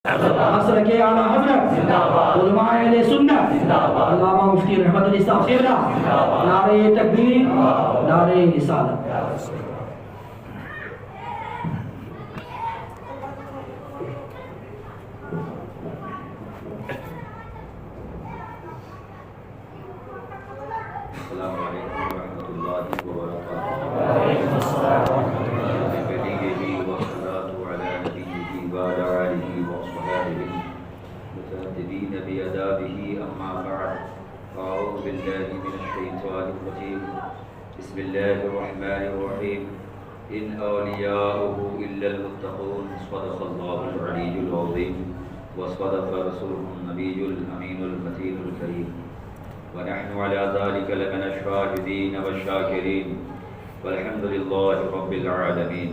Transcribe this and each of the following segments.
مسلک اعلیٰ حضرت علماء اہل سنت علامہ مفتی رحمت علی صاحب قبلہ نعرہ تکبیر نعرہ رسالت السلام علیکم ورحمۃ اللہ وبرکاتہ۔ متأدبين بآدابه أما بعد أعوذ بالله من الشيطان الرجيم بسم الله الرحمن الرحيم إن أولياؤه إلا المتقون صدق الله العلي العظيم وصدق رسوله النبي الأمين المتين الكريم ونحن على ذلك لمن الشاهدين والشاكرين والحمد لله رب العالمين۔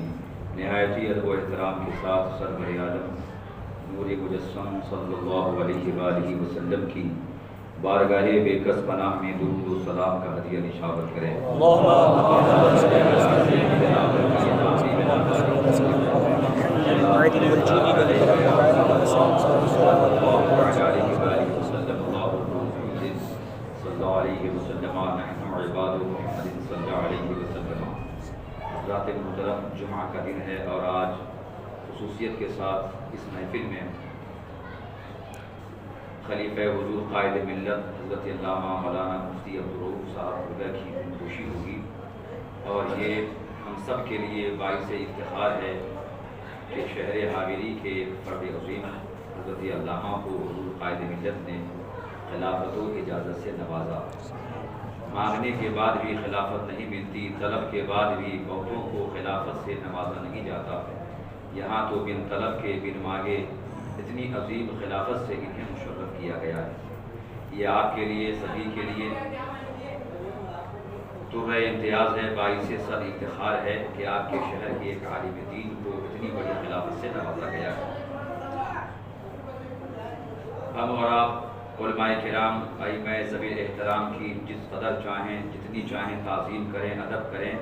نہایت ادب و احترام کے ساتھ سرور عالم نور مجسم صلی اللہ علیہ وآلہ وسلم کی بارگاہ بے کس پناہ میں درود و سلام کا ہدیہ نشاور کریں۔ رات محترم جمعہ کا دن ہے اور آج خصوصیت کے ساتھ اس محفل میں خلیفہ حضور قائد ملت حضرت علامہ مولانا مفتی عبدالرؤوف صاحب کی خوشی ہوگی، اور یہ ہم سب کے لیے باعث افتخار ہے کہ شہر حاوری کے فرد عظیم حضرت علامہ کو حضور قائد ملت نے خلافت و اجازت سے نوازا۔ مانگنے کے بعد بھی خلافت نہیں ملتی، طلب کے بعد بھی بہتوں کو خلافت سے نوازا نہیں جاتا، یہاں تو بن طلب کے بن مانگے اتنی عظیم خلافت سے انہیں مشرف کیا گیا ہے۔ یہ آپ کے لیے سبھی کے لیے طرح امتیاز ہے، باعث سر افتخار ہے کہ آپ کے شہر کے ایک عالم دین کو اتنی بڑی خلافت سے نوازا گیا ہے۔ ہم اور آپ علماء کرام ائمہ ذوی احترام کی جس قدر چاہیں جتنی چاہیں تعظیم کریں، ادب کریں،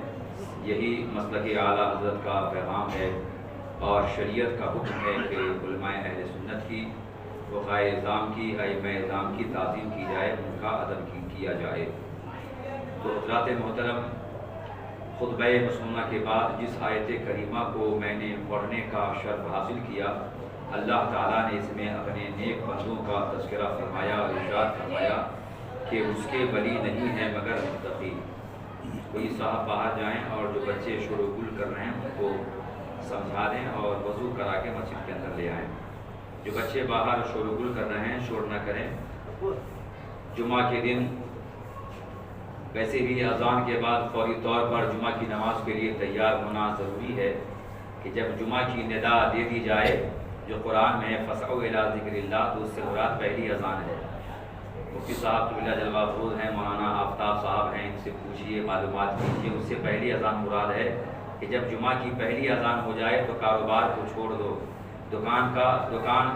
یہی مسلک اعلیٰ حضرت کا پیغام ہے اور شریعت کا حکم ہے کہ علماء اہل سنت کی، فقہاء اعظام کی، ائمہ اعظام کی تعظیم کی جائے، ان کا ادب کیا جائے۔ تو حضرات محترم، خطبہ مسنونہ کے بعد جس آیت کریمہ کو میں نے پڑھنے کا شرف حاصل کیا، اللہ تعالیٰ نے اس میں اپنے نیک بندوں کا تذکرہ فرمایا اور ارشاد فرمایا کہ اس کے ولی نہیں ہیں مگر متقی۔ کوئی صاحب باہر جائیں اور جو بچے شور و گل کر رہے ہیں ان کو سمجھا دیں اور وضو کرا کے مسجد کے اندر لے آئیں۔ جو بچے باہر شور و گل کر رہے ہیں شور نہ کریں۔ جمعہ کے دن ویسے بھی اذان کے بعد فوری طور پر جمعہ کی نماز کے لیے تیار ہونا ضروری ہے کہ جب جمعہ کی ندا دے دی جائے، جو قرآن میں فسعوا الی ذکر اللہ، تو اس سے مراد پہلی اذان ہے۔ مفتی صاحب طویلہ جلوہ افروز ہیں، مولانا آفتاب صاحب ہیں، ان سے پوچھیے، معلومات کیجیے، اس سے پہلی اذان مراد ہے کہ جب جمعہ کی پہلی اذان ہو جائے تو کاروبار کو چھوڑ دو، دکان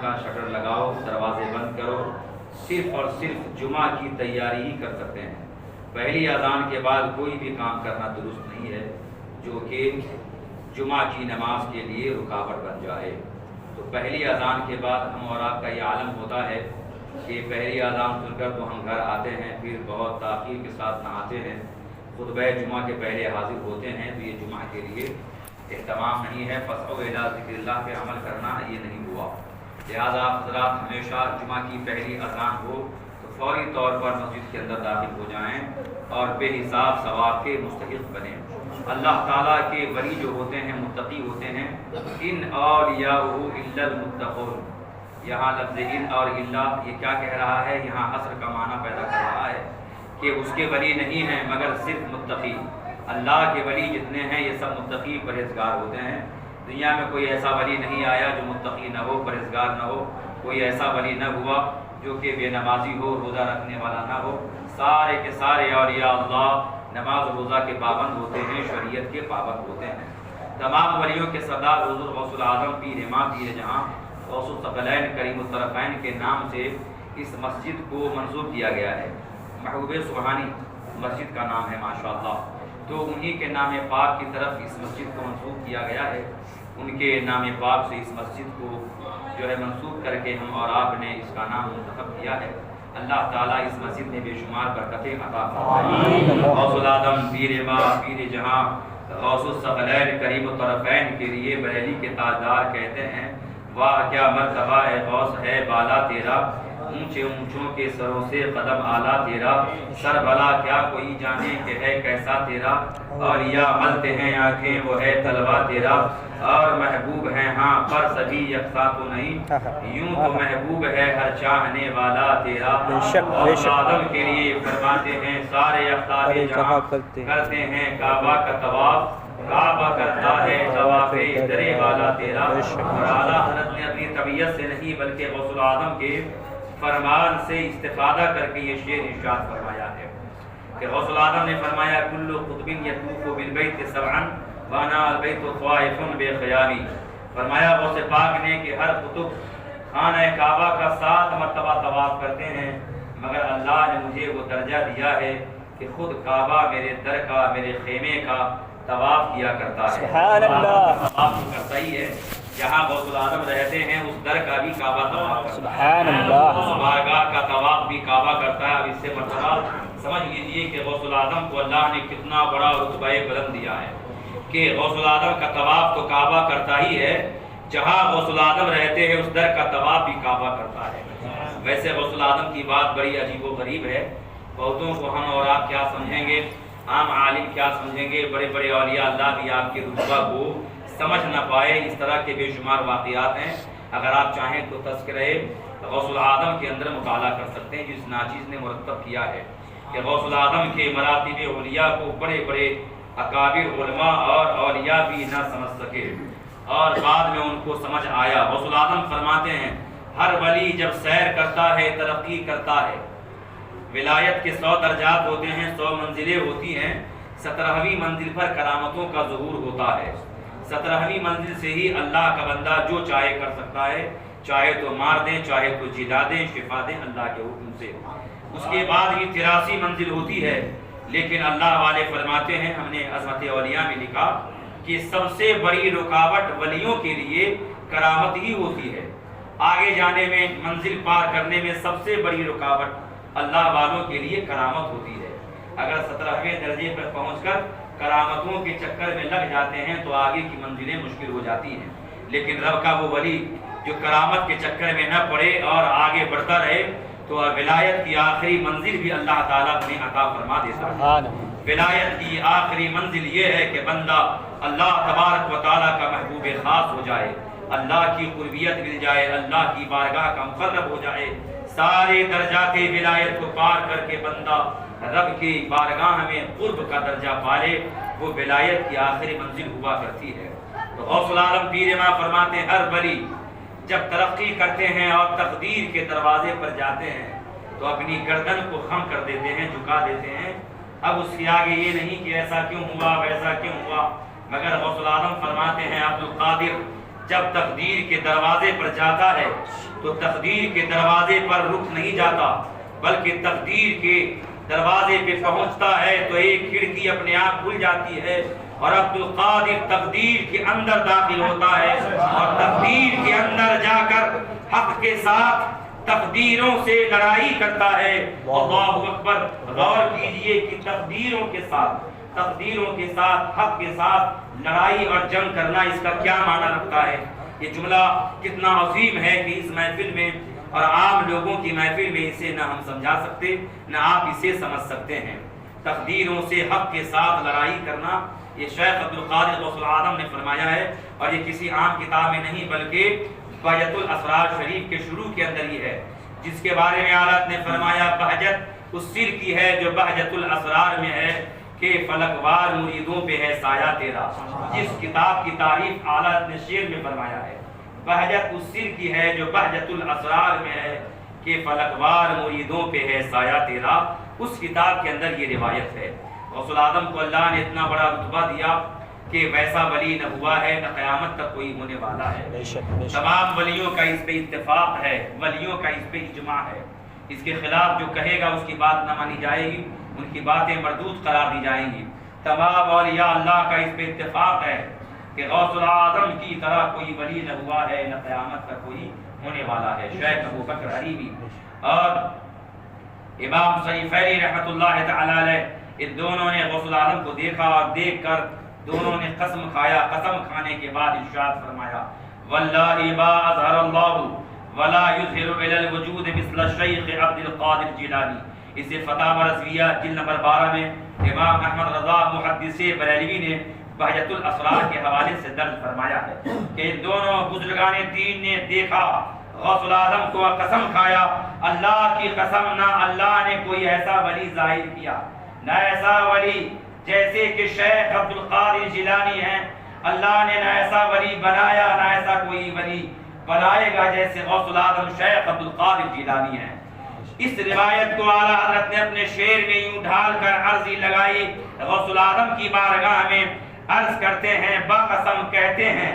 کا شٹر لگاؤ، دروازے بند کرو، صرف اور صرف جمعہ کی تیاری ہی کر سکتے ہیں۔ پہلی اذان کے بعد کوئی بھی کام کرنا درست نہیں ہے جو کہ جمعہ کی نماز کے لیے رکاوٹ بن جائے۔ تو پہلی اذان کے بعد ہم اور آپ کا یہ عالم ہوتا ہے کہ پہلی اذان سن کر تو ہم گھر آتے ہیں، پھر بہت تاخیر کے ساتھ نہاتے ہیں، خطبہ جمعہ کے پہلے حاضر ہوتے ہیں، تو یہ جمعہ کے لیے اہتمام نہیں ہے۔ فسعوا الی ذکر اللہ پہ عمل کرنا یہ نہیں ہوا۔ لہٰذا حضرات ہمیشہ جمعہ کی پہلی اذان ہو تو فوری طور پر مسجد کے اندر داخل ہو جائیں اور بے حساب ثواب کے مستحق بنیں۔ اللہ تعالیٰ کے ولی جو ہوتے ہیں متقی ہوتے ہیں۔ ان اولیاءہ الا المتقون، یہاں لفظ ان اور الا یہ کیا کہہ رہا ہے؟ یہاں حصر کا معنی پیدا کر رہا ہے کہ اس کے ولی نہیں ہیں مگر صرف متقی۔ اللہ کے ولی جتنے ہیں یہ سب متقی پرہیزگار ہوتے ہیں۔ دنیا میں کوئی ایسا ولی نہیں آیا جو متقی نہ ہو، پرہیزگار نہ ہو، کوئی ایسا ولی نہ ہوا جو کہ بے نمازی ہو، روزہ رکھنے والا نہ ہو۔ سارے کے سارے اولیاء اللہ نماز روزہ کے پابند ہوتے ہیں، شریعت کے پابند ہوتے ہیں۔ تمام ولیوں کے سردار حضور غوث العظم پیر امام پیر جہاں غوث الثقلین کریم الطرفین کے نام سے اس مسجد کو منسوب کیا گیا ہے۔ محبوب سبحانی مسجد کا نام ہے ماشاءاللہ۔ تو انہی کے نام پاک کی طرف اس مسجد کو منسوب کیا گیا ہے۔ ان کے نام پاک سے اس مسجد کو جو ہے منسوب کر کے ہم اور آپ نے اس کا نام منتخب کیا ہے۔ اللہ تعالیٰ اس مسجد میں بے شمار برکتیں عطا فرمائے۔ غوث العظم پیر ما پیر جہاں غوث الثقلین کریم الطرفین کے لیے بریلی کے تاجدار کہتے ہیں، واہ کیا مرتبہ ہے غوث ہے بالا تیرا، اونچے اونچوں کے سروں سے قدم اعلیٰ تیرا، سر بلا کیا کوئی جانے کہ ہے کیسا تیرا، اور یا ملتے ہیں آنکھیں وہ ہے طلبہ تیرا، اور محبوب ہیں ہاں پر سبھی یکساں تو نہیں، یوں تو محبوب ہے ہر چاہنے والا تیرا۔ غوث آدم کے لیے فرماتے ہیں سارے افتاب جہاں کرتے ہیں کعبہ کا طواف، کعبہ کرتا ہے طواف درے والا تیرا۔ اور اعلیٰ حضرت نے اپنی طبیعت سے نہیں بلکہ غوث العظم کے فرمان سے استفادہ کر کے یہ شعر ارشاد فرمایا ہے کہ غوث العظم نے فرمایا کل قطب یطوف بالبیت سبعا وانا البیت خائف بے خیالی، فرمایا غوث پاک نے کہ ہر قطب خانہ کعبہ کا 7 مرتبہ طواف کرتے ہیں، مگر اللہ نے مجھے وہ درجہ دیا ہے کہ خود کعبہ میرے در کا میرے خیمے کا طواف کیا کرتا ہے۔ سبحان اللہ، طواف کرتا ہی ہے، جہاں غوث العظم رہتے ہیں اس در کا بھی کعبہ طواف کرتا ہے، سبحان اللہ، اس بارگاہ کا طواف بھی کعبہ کرتا ہے۔ اب اس سے مرتبہ سمجھ لیجئے کہ غوث العظم کو اللہ نے کتنا بڑا رتبہ بلند دیا ہے کہ غوث العظم کا طواف تو کعبہ کرتا ہی ہے، جہاں غوث العظم رہتے ہیں اس در کا طواف بھی کعبہ کرتا ہے۔ ویسے غوث العظم کی بات بڑی عجیب و غریب ہے، بہتوں کو ہم اور آپ کیا سمجھیں گے، عام عالم کیا سمجھیں گے، بڑے بڑے اولیاء اللہ بھی آپ کے رتبہ کو سمجھ نہ پائے، اس طرح کے بے شمار واقعات ہیں۔ اگر آپ چاہیں تو تذکرہ غوث العظم کے اندر مطالعہ کر سکتے ہیں، جس ناچیز نے مرتب کیا ہے کہ غوث العظم کے مراتب اولیاء کو بڑے بڑے اکابر علماء اور اولیاء بھی نہ سمجھ سکے، اور بعد میں ان کو سمجھ آیا۔ غوث العظم فرماتے ہیں ہر ولی جب سیر کرتا ہے ترقی کرتا ہے، ولایت کے 100 درجات ہوتے ہیں، 100 منزلیں ہوتی ہیں، 17ویں منزل پر کرامتوں کا ظہور ہوتا ہے۔ 17ویں منزل سے ہی اللہ کا بندہ جو چاہے کر سکتا ہے، چاہے تو مار دیں چاہے تو جلا دیں، شفا دیں اللہ کے حکم سے۔ اس کے بعد ہی 83 منزل ہوتی ہے، لیکن اللہ والے فرماتے ہیں، ہم نے عظمت اولیاء میں لکھا کہ سب سے بڑی رکاوٹ ولیوں کے لیے کرامت ہی ہوتی ہے۔ آگے جانے میں منزل پار کرنے میں سب سے بڑی رکاوٹ اللہ والوں کے لیے کرامت ہوتی ہے۔ اگر 17ویں درجے پر پہنچ کر کرامتوں کے چکر میں لگ جاتے ہیں تو آگے کی منزلیں مشکل ہو جاتی ہیں، لیکن رب کا وہ ولی جو کرامت کے چکر میں نہ پڑے اور آگے بڑھتا رہے تو ولایت کی آخری منزل بھی اللہ تعالیٰ اپنے عطا فرما دیتا ہے۔ ولایت کی آخری منزل یہ ہے کہ بندہ اللہ تبارک و تعالیٰ کا محبوب خاص ہو جائے، اللہ کی قربیت مل جائے، اللہ کی بارگاہ کا مقرب ہو جائے۔ سارے درجات ولایت کو پار کر کے بندہ رب کی بارگاہ میں قرب کا درجہ پالے، وہ ولایت کی آخری منزل ہوا کرتی ہے۔ تو غوث العظم پیر ما فرماتے ہیں ہر ولی جب ترقی کرتے ہیں اور تقدیر کے دروازے پر جاتے ہیں تو اپنی گردن کو خم کر دیتے ہیں، جھکا دیتے ہیں۔ اب اس کے آگے یہ نہیں کہ ایسا کیوں ہوا ویسا کیوں ہوا، مگر غوث العظم فرماتے ہیں عبد القادر جب تقدیر کے دروازے پر جاتا ہے تو تقدیر کے دروازے پر رک نہیں جاتا، بلکہ تقدیر کے دروازے پہ پہنچتا ہے تو ایک کھڑکی اپنے آپ کھل جاتی ہے اور عبد القادر تقدیر کے اندر داخل ہوتا ہے اور تقدیر کے اندر جا کر حق کے ساتھ تقدیروں سے لڑائی کرتا ہے۔ اللہ اکبر، غور کیجئے کہ تقدیروں کے ساتھ حق کے ساتھ لڑائی اور جنگ کرنا اس کا کیا معنی رکھتا ہے۔ یہ جملہ کتنا عظیم ہے کہ اس محفل میں اور عام لوگوں کی محفل میں اسے نہ ہم سمجھا سکتے نہ آپ اسے سمجھ سکتے ہیں۔ تقدیروں سے حق کے ساتھ لڑائی کرنا یہ شیخ عبد القادر غوث العظم نے فرمایا ہے، اور یہ کسی عام کتاب میں نہیں بلکہ بہجت الاسرار شریف کے شروع کے اندر ہی ہے، جس کے بارے میں حضرت نے فرمایا بہجت اس سر کی ہے جو بہجت الاسرار میں ہے کہ فلکوار مریدوں پہ ہے سایہ تیرا۔ جس کتاب کی تعریف حضرت نے شعر میں فرمایا ہے، بہجت اس سر کی ہے جو بہجت الاسرار میں ہے کہ فلکوار مریدوں پہ ہے سایہ تیرا، اس کتاب کے اندر یہ روایت ہے۔ غوث العظم کو اللہ نے اتنا بڑا رتبہ دیا کہ ویسا ولی نہ ہوا ہے نہ قیامت تک کوئی ہونے والا ہے۔ تمام ولیوں کا اس پہ اتفاق ہے، ولیوں کا اس پہ اجماع ہے۔ اس کے خلاف جو کہے گا اس کی بات نہ مانی جائے گی، ان کی باتیں مردود قرار دی جائیں گی۔ تمام اولیاء اللہ کا اس پہ اتفاق ہے کہ غوث العظم کی طرح کوئی ولی نہ ہوا ہے نہ قیامت تک کوئی ہونے والا ہے۔ شیخ ابو بکر حریری اور امام سیفعلی رحمۃ اللہ تعالی علیہ، ان دونوں نے غوث العظم کو دیکھا اور دیکھ کر دونوں نے قسم کھایا۔ قسم کھانے کے بعد ارشاد فرمایا واللہ ما اظہر اللہ ولا یظہر الی الوجود مثل الشیخ عبد القادر جیلانی۔ اسے فتح رضویہ جلد نمبر 12 میں امام احمد رضا محدث بریلوی نے بہجت الاسرار کے حوالے سے درج فرمایا ہے کہ ان دونوں بزرگان دین نے دیکھا غوث العظم کو، قسم کھایا اللہ کی قسم نہ اللہ نے کوئی ایسا ولی ظاہر کیا، نہ ایسا ولی جیسے کہ شیخ عبد القادر جیلانی ہیں، اللہ نے نہ ایسا ولی بنایا نہ ایسا کوئی ولی بنائے گا جیسے غوث العظم شیخ عبد القادر جیلانی ہیں۔ اس روایت کو اعلیٰ حضرت نے اپنے شعر میں یوں ڈھال کر عرضی لگائی، غوث العظم کی بارگاہ میں عرض کرتے ہیں، باقسم کہتے ہیں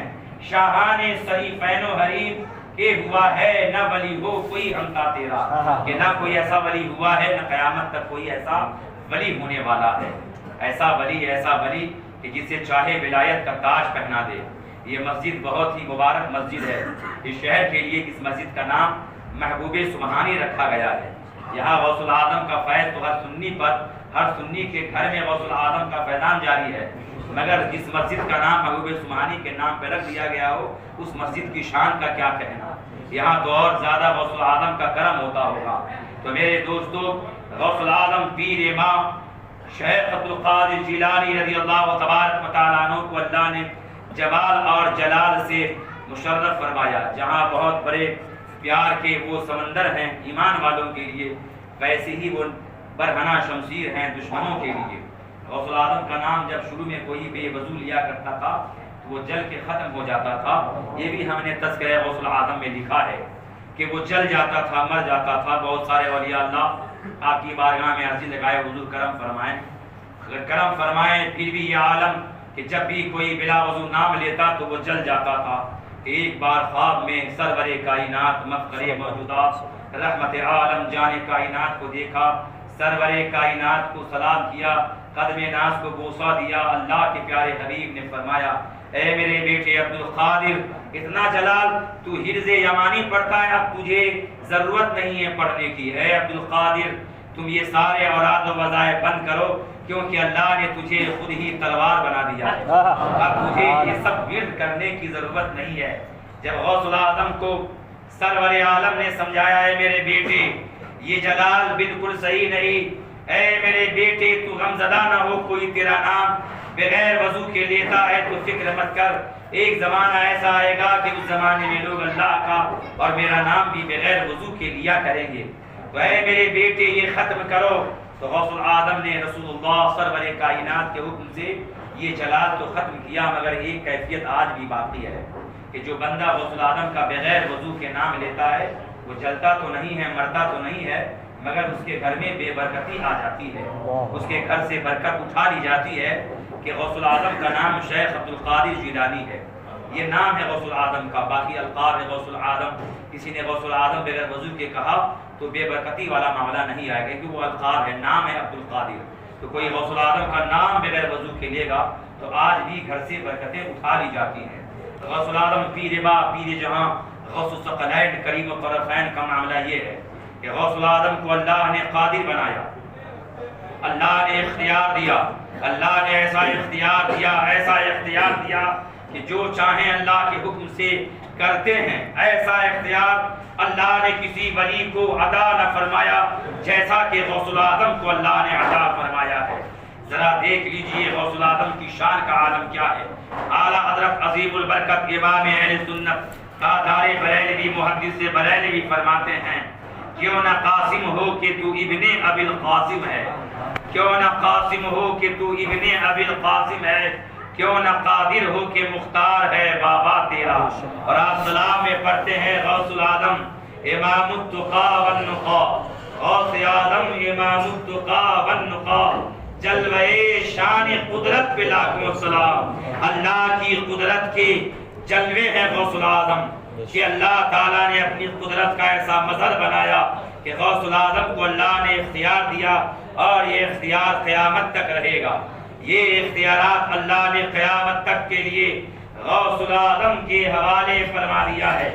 شاہان صحیفین و حریم کہ ہوا ہے نہ ولی ہو کوئی ہمتا تیرا، کہ نہ کوئی ایسا ولی ہوا ہے نہ قیامت تک کوئی ایسا ولی ہونے والا ہے۔ ایسا ولی کہ جسے چاہے ولایت کا تاج پہنا دے۔ یہ مسجد بہت ہی مبارک مسجد ہے۔ اس شہر کے لیے اس مسجد کا نام محبوب سبحانی رکھا گیا ہے۔ یہاں غوث العظم کا فیض تو ہر سنی کے گھر میں غوث العظم کا فیضان جاری ہے، مگر جس مسجد کا نام محبوب سبحانی کے نام پہ رکھ دیا گیا ہو اس مسجد کی شان کا کیا کہنا۔ یہاں تو اور زیادہ غوث العظم کا کرم ہوتا ہوگا۔ تو میرے دوستو، غوث العظم پیر امام شیخ عبد القادر جیلانی رضی اللہ تبارک و تعالیٰ عنہ کو اللہ نے جمال اور جلال سے مشرف فرمایا۔ جہاں بہت بڑے پیار کے وہ سمندر ہیں ایمان والوں کے لیے، ویسے ہی وہ برہنہ شمشیر ہیں دشمنوں کے لیے۔ غوث العظم کا نام جب شروع میں کوئی بے وضو لیا کرتا تھا تو وہ جل کے ختم ہو جاتا تھا۔ یہ بھی ہم نے تذکرہ غوث العظم میں لکھا ہے کہ وہ جل جاتا تھا، مر جاتا تھا۔ بہت سارے اولیاء اللہ آپ کی بارگاہ میں عرضی لگائے حضور کرم فرمائیں، اگر کرم فرمائیں پھر بھی یہ عالم کہ جب بھی کوئی بلا وضو نام لیتا تو وہ جل جاتا تھا۔ ایک بار خواب میں سرور کائنات مفخر موجودات رحمت عالم جان کائنات کو دیکھا، سرور کائنات کو سلام کیا، قدم ناز کو بوسہ دیا۔ اللہ کے پیارے حبیب نے فرمایا اے میرے بیٹے عبد القادر، اتنا جلال تو حرز یمانی پڑھتا ہے، اب تجھے ضرورت نہیں ہے پڑھنے کی۔ اے عبد القادر، تم یہ سارے اوراد و وظائف بند کرو کیونکہ اللہ نے تجھے خود ہی تلوار بنا دیا ہے، اب تجھے یہ سب ورد کرنے کی ضرورت نہیں ہے۔ جب غوث العظم کو سرور عالم نے سمجھایا اے میرے بیٹے یہ جلال بالکل صحیح نہیں، اے میرے بیٹے تو غمزدہ نہ ہو، کوئی تیرا نام بغیر وضو کے لیتا ہے تو فکر مت کر، ایک زمانہ ایسا آئے گا کہ اس زمانے میں لوگ اللہ کا اور میرا نام بھی بغیر وضو کے لیا کریں گے، تو اے میرے بیٹے یہ ختم کرو۔ تو غوث العظم نے رسول اللہ سرور کائنات کے حکم سے یہ جلال تو ختم کیا، مگر ایک کیفیت آج بھی باقی ہے کہ جو بندہ غوث العظم کا بغیر وضو کے نام لیتا ہے وہ جلتا تو نہیں ہے، مرتا تو نہیں ہے، مگر اس کے گھر میں بے برکتی آ جاتی ہے، اس کے گھر سے برکت اٹھا لی جاتی ہے کہ غوث العظم کا نام شیخ عبد القادر جیلانی ہے، یہ نام ہے غوث العظم کا، باقی القاب ہے غوث العظم۔ کسی نے غوث العظم بغیر وضو کے کہا تو بے برکتی والا معاملہ نہیں آئے گا کیونکہ وہ القاب ہے، نام ہے عبد القادر۔ تو کوئی غوث العظم کا نام بغیر وضو کے لے گا تو آج بھی گھر سے برکتیں اٹھا لی جاتی ہیں۔ غوث العظم پیر با پیر جہاں غوث الثقلین کریم الطرفین کا معاملہ یہ ہے کہ غوث العظم کو اللہ نے قادر بنایا، اللہ نے اختیار دیا، اللہ نے ایسا اختیار دیا کہ جو چاہیں اللہ کے حکم سے کرتے ہیں۔ ایسا اختیار اللہ نے کسی ولی کو عطا نہ فرمایا جیسا کہ غوث العظم کو اللہ نے عطا فرمایا ہے۔ ذرا دیکھ لیجئے غوث العظم کی شان کا عالم کیا ہے۔ اعلیٰ حضرت عظیم البرکت امام اہل سنت تاجدار بریلوی محدث بریلوی فرماتے ہیں کیوں نہ قاسم ہو کہ تو ابن ابی القاسم ہے، کیوں نہ قاسم ہو کہ تو ابن ابی القاسم ہے، کیوں نہ قادر ہو کہ مختار ہے بابا تیرا۔ اور آپ سلام میں پڑھتے ہیں غوث العظم امام التقا والنقا، غوث اعظم امام التقا والنقا، جلوہ شان قدرت پہ لاکھوں سلام۔ اللہ کی قدرت کے جلوے ہیں غوث العظم کہ اللہ تعالیٰ نے اپنی قدرت کا ایسا مظہر بنایا کہ غوث العظم کو اللہ نے اختیار دیا اور یہ اختیار قیامت تک رہے گا۔ یہ اختیارات اللہ نے قیامت تک کے لیے غوث العالم کے حوالے فرما دیا ہے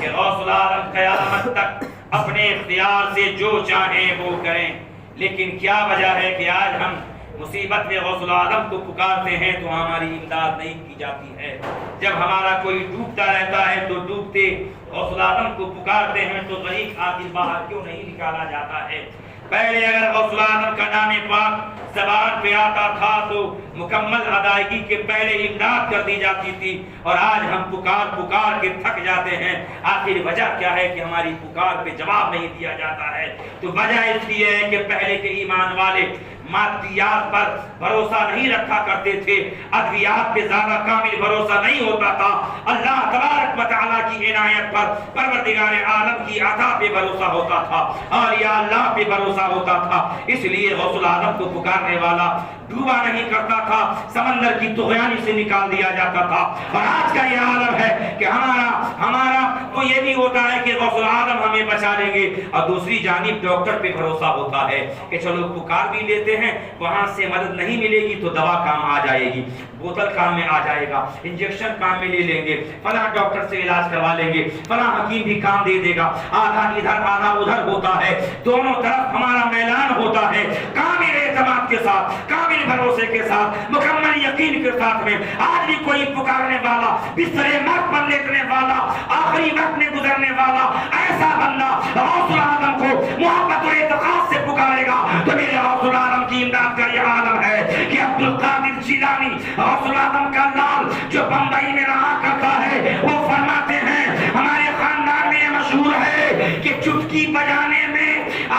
کہ غوث العالم قیامت تک اپنے اختیار سے جو چاہیں وہ کریں. لیکن کیا وجہ ہے کہ آج ہم مصیبت میں غوث العالم کو پکارتے ہیں تو ہماری امداد نہیں کی جاتی ہے؟ جب ہمارا کوئی ڈوبتا رہتا ہے تو ڈوبتے غوث العالم کو پکارتے ہیں تو غریق آخر باہر کیوں نہیں نکالا جاتا ہے؟ پہلے اگر غوث العالم کا نام پاک زبان پہ آتا تھا تو مکمل ادائیگی کے پہلے امداد کر دی جاتی تھی، اور آج ہم پکار کے تھک جاتے ہیں. آخر وجہ کیا ہے کہ ہماری پکار پہ جواب نہیں دیا جاتا ہے؟ تو وجہ اس لیے ہے کہ پہلے کے ایمان والے مادیات پر بھروسہ نہیں رکھا کرتے تھے، ادویات پہ زیادہ کامل بھروسہ نہیں ہوتا تھا، اللہ تبارک و تعالیٰ کی عنایت پر، پروردگار عالم کی عطا پہ بھروسہ ہوتا تھا، اور یا اللہ پہ بھروسہ ہوتا تھا. اس لیے غوث العالم کو پکارنے والا ڈوبا نہیں کرتا تھا، سمندر کی طغیانی سے نکال دیا جاتا تھا. اور آج کا یہ عالم ہے کہ ہمارا تو یہ بھی ہوتا ہے کہ غوث العالم ہمیں بچا لیں گے، اور دوسری جانب ڈاکٹر پہ بھروسہ ہوتا ہے کہ چلو پکار بھی لیتے ہیں، وہاں سے مدد نہیں ملے گی تو دوا کام آ جائے گی، بوتل کام میں آ جائے گا، انجیکشن کام میں لے لیں گے، فلاں ڈاکٹر سے علاج کروا لیں گے، فلاں حکیم بھی کام دے دے گا. آدھا ادھر آدھا ادھر ہوتا ہے، دونوں طرف ہمارا میلان ہوتا ہے. کامل اعتماد کے ساتھ، کامل بھروسے کے ساتھ، مکمل یقین کے ساتھ میں آج بھی کوئی پکارنے والا، بستر موت پر لیٹنے والا، آخری وقت میں گزرنے والا ایسا بندہ غوث العالم کو محبت اور اعتقاد سے پکارے گا تو میرے غوث العالم کی امداد کا یہ عالم ہے کہ عبد القادر جیلانی غوث العالم کا لال جو بمبئی میں رہا کرتا ہے، وہ فرماتے ہیں ہمارے خاندان میں یہ مشہور ہے کہ چٹکی بجانے میں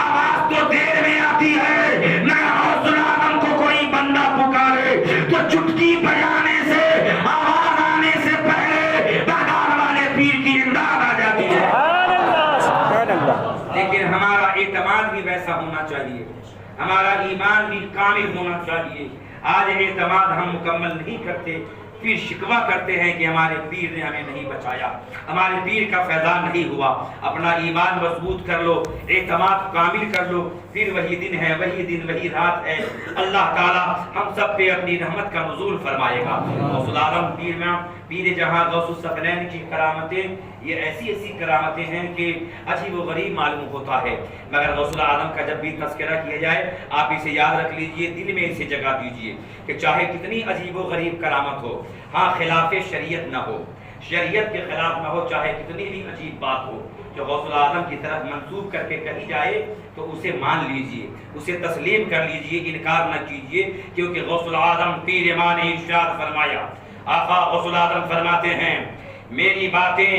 آواز تو دیر میں آتی ہے، میں غوث العالم کو کوئی بندہ پکارے تو چٹکی بجانے سے، آواز آنے سے پہلے بغداد والے پیر کی امداد آ جاتی ہے. لیکن ہمارا اعتماد بھی ویسا ہونا چاہیے، ہمارا ایمان بھی کامل ہونا چاہیے. آج اعتماد ہم مکمل نہیں کرتے، پھر شکوہ کرتے ہیں کہ ہمارے پیر نے ہمیں نہیں بچایا، ہمارے پیر کا فیضان نہیں ہوا. اپنا ایمان مضبوط کر لو، اعتماد کامل کر لو، پھر وہی دن ہے، وہی دن وہی رات ہے. اللہ تعالیٰ ہم سب پہ اپنی رحمت کا نزول فرمائے گا. غوث العالم پیر جہاں غوث الثقلین کی کرامتیں یہ ایسی کرامتیں ہیں کہ عجیب و غریب معلوم ہوتا ہے. مگر غوث العالم کا جب بھی تذکرہ کیا جائے آپ اسے یاد رکھ لیجئے، دل میں اسے جگہ دیجئے کہ چاہے کتنی عجیب و غریب کرامت ہو، ہاں خلاف شریعت نہ ہو، شریعت کے خلاف نہ ہو، چاہے کتنی بھی عجیب بات ہو جو غوث العالم کی طرف منسوب کر کے کہی جائے تو اسے مان لیجئے، اسے تسلیم کر لیجئے، انکار نہ کیجئے. کیونکہ غوث العالم پیر ماں نے ارشاد فرمایا، آقا غوث العالم فرماتے ہیں میری باتیں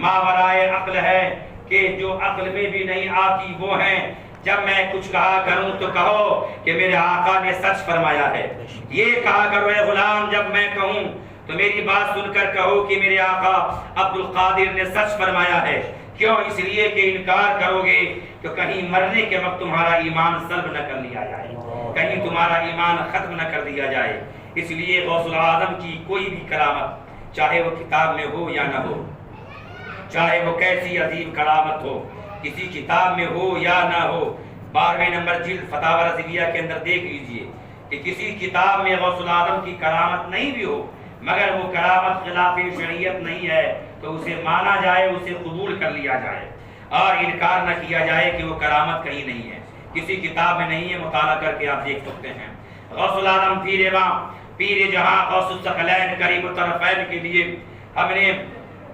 ماورائے عقل ہے کہ جو عقل میں بھی نہیں آتی وہ ہیں. جب میں کچھ کہا کروں تو کہو کہ میرے آقا نے سچ فرمایا ہے. یہ کہا کرو اے غلام جب میں کہوں تو میری بات سن کر کہو کہ میرے آقا عبد القادر نے سچ فرمایا ہے. کیوں؟ اس لیے کہ انکار کرو گے تو کہیں مرنے کے وقت تمہارا ایمان سلب نہ کر لیا جائے، کہیں تمہارا ایمان ختم نہ کر دیا جائے. اس لیے غوث العالم کی کوئی بھی کرامت چاہے وہ کتاب میں ہو یا نہ ہو، چاہے وہ کیسی عظیم کرامت ہو، کسی کتاب میں ہو یا نہ ہو، 12ویں نمبر جلد فتاوی رضویہ کے اندر دیکھ لیجئے کہ کسی کتاب میں غوث العالم کی کرامت نہیں بھی ہو مگر وہ کرامت خلاف شریعت نہیں ہے تو اسے مانا جائے، اسے قبول کر لیا جائے اور انکار نہ کیا جائے کہ وہ کرامت کہیں نہیں ہے، کسی کتاب میں نہیں ہے. مطالعہ کر کے آپ دیکھ سکتے ہیں. غوث العالم پیر ماں پیر جہاں غوث الثقلین کریم الطرفین کے لیے ہم نے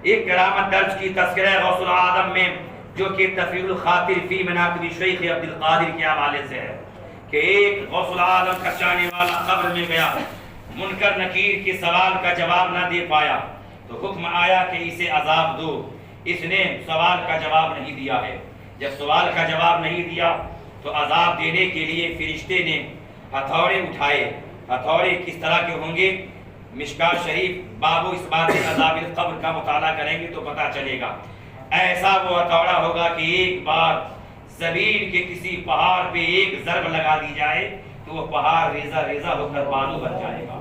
ایک کرامت درج کی تذکرہ غوث العالم میں جو کہ تفریح الخاطر فی مناقب شیخ عبد القادر کے حوالے سے ہے کہ ایک غوث العالم کا چاہنے والا قبر میں گیا، منکر نکیر کے سوال کا جواب نہ دے پایا تو حکم آیا کہ اسے عذاب دو. اس نے سوال کا جواب نہیں دیا ہے. جب سوال کا جواب نہیں دیا تو عذاب دینے کے لیے فرشتے نے ہتھوڑے اٹھائے. ہتھوڑے کس طرح کے ہوں گے؟ مشکات شریف باب و اثبات عذاب القبر کا مطالعہ کریں گے تو پتہ چلے گا. ایسا وہ ہتھوڑا ہوگا کہ ایک بار زمین کے کسی پہاڑ پہ ایک ضرب لگا دی جائے تو وہ پہاڑ ریزہ ریزہ ہو کر بالو بن جائے گا.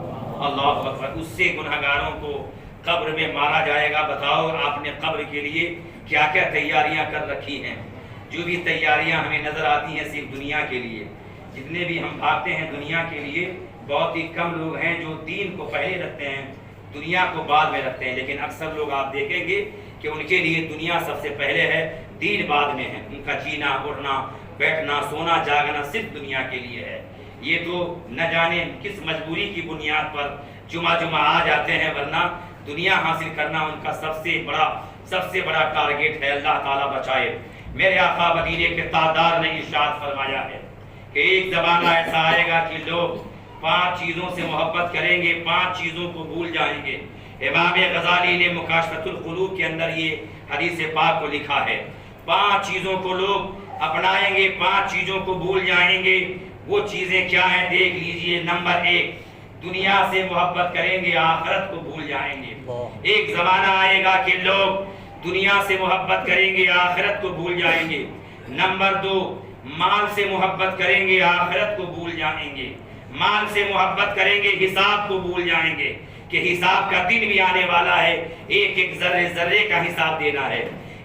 اللہ اکبر. اس سے گنہگاروں کو قبر میں مارا جائے گا. بتاؤ آپ نے قبر کے لیے کیا کیا تیاریاں کر رکھی ہیں؟ جو بھی تیاریاں ہمیں نظر آتی ہیں صرف دنیا کے لیے، جتنے بھی ہم بھاگتے ہیں دنیا کے لیے، بہت ہی کم لوگ ہیں جو دین کو پہلے رکھتے ہیں. دنیا کو بعد میں رکھتے ہیں، لیکن اکثر لوگ آپ دیکھیں گے کہ ان کے لیے دنیا سب سے پہلے ہے، دین بعد میں ہے۔ ان کا جینا اٹھنا بیٹھنا سونا جاگنا صرف دنیا کے لیے ہے۔ یہ تو نہ جانے کس مجبوری کی بنیاد پر جمعہ آ جاتے ہیں، ورنہ دنیا حاصل کرنا ان کا سب سے بڑا ٹارگیٹ ہے۔ اللہ تعالیٰ بچائے۔ میرے آقا مدینے کے تاجدار نے ارشاد فرمایا ہے کہ ایک زمانہ ایسا آئے گا کہ لوگ 5 چیزوں سے محبت کریں گے، 5 چیزوں کو بھول جائیں گے۔ امام غزالی نے مکاشفۃ القلوب کے اندر یہ حدیث پاک کو لکھا ہے۔ 5 چیزوں کو لوگ اپنائیں گے، 5 چیزوں کو بھول جائیں گے۔ وہ چیزیں کیا ہیں دیکھ لیجئے۔ نمبر 1، دنیا سے محبت کریں گے، آخرت کو بھول جائیں گے۔ ایک زمانہ آئے گا کہ لوگ دنیا سے محبت کریں گے، آخرت کو بھول جائیں گے۔ نمبر 2، مال سے محبت کریں گے، آخرت کو بھول جائیں گے۔ مال سے محبت کریں گے، حساب کو بھول جائیں گے کہ حساب کا دن بھی آنے والا ہے، ایک ایک ذرے کا حساب دینا ہے۔